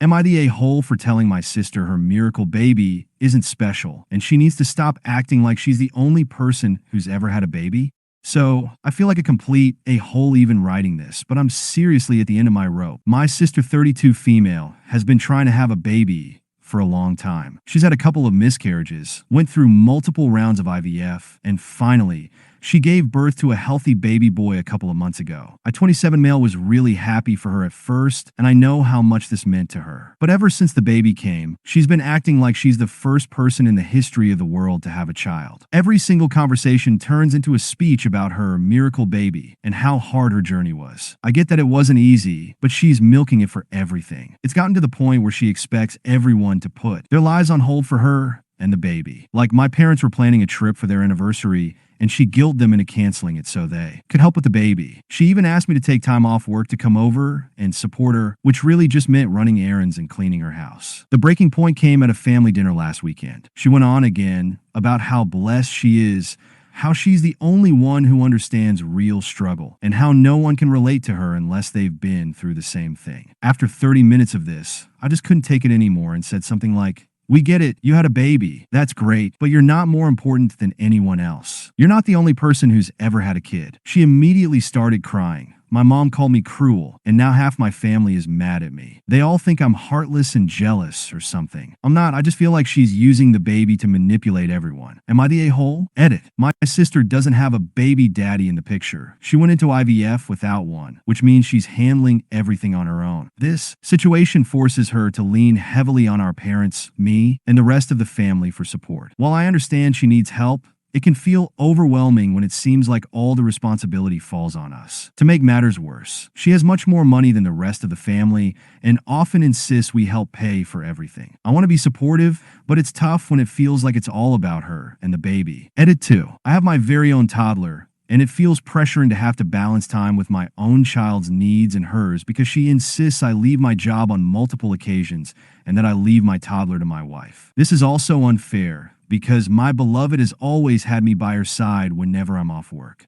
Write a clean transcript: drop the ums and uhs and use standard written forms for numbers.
Am I the a-hole for telling my sister her miracle baby isn't special and she needs to stop acting like she's the only person who's ever had a baby? So, I feel like a complete a-hole even writing this, but I'm seriously at the end of my rope. My sister, 32 female, has been trying to have a baby for a long time. She's had a couple of miscarriages, went through multiple rounds of IVF, and finally, she gave birth to a healthy baby boy a couple of months ago. A 27 male was really happy for her at first, and I know how much this meant to her. But ever since the baby came, she's been acting like she's the first person in the history of the world to have a child. Every single conversation turns into a speech about her miracle baby and how hard her journey was. I get that it wasn't easy, but she's milking it for everything. It's gotten to the point where she expects everyone to put their lives on hold for her and the baby. Like, my parents were planning a trip for their anniversary, and she guilted them into canceling it so they could help with the baby. She even asked me to take time off work to come over and support her, which really just meant running errands and cleaning her house. The breaking point came at a family dinner last weekend. She went on again about how blessed she is, how she's the only one who understands real struggle, and how no one can relate to her unless they've been through the same thing. After 30 minutes of this, I just couldn't take it anymore and said something like, "We get it, you had a baby. That's great, but you're not more important than anyone else. You're not the only person who's ever had a kid." She immediately started crying. My mom called me cruel, and now half my family is mad at me. They all think I'm heartless and jealous or something. I'm not, I just feel like she's using the baby to manipulate everyone. Am I the a-hole? Edit. My sister doesn't have a baby daddy in the picture. She went into IVF without one, which means she's handling everything on her own. This situation forces her to lean heavily on our parents, me, and the rest of the family for support. While I understand she needs help, it can feel overwhelming when it seems like all the responsibility falls on us. To make matters worse, she has much more money than the rest of the family and often insists we help pay for everything. I want to be supportive, but it's tough when it feels like it's all about her and the baby. Edit 2. I have my very own toddler, and it feels pressuring to have to balance time with my own child's needs and hers because she insists I leave my job on multiple occasions and that I leave my toddler to my wife. This is also unfair because my beloved has always had me by her side whenever I'm off work.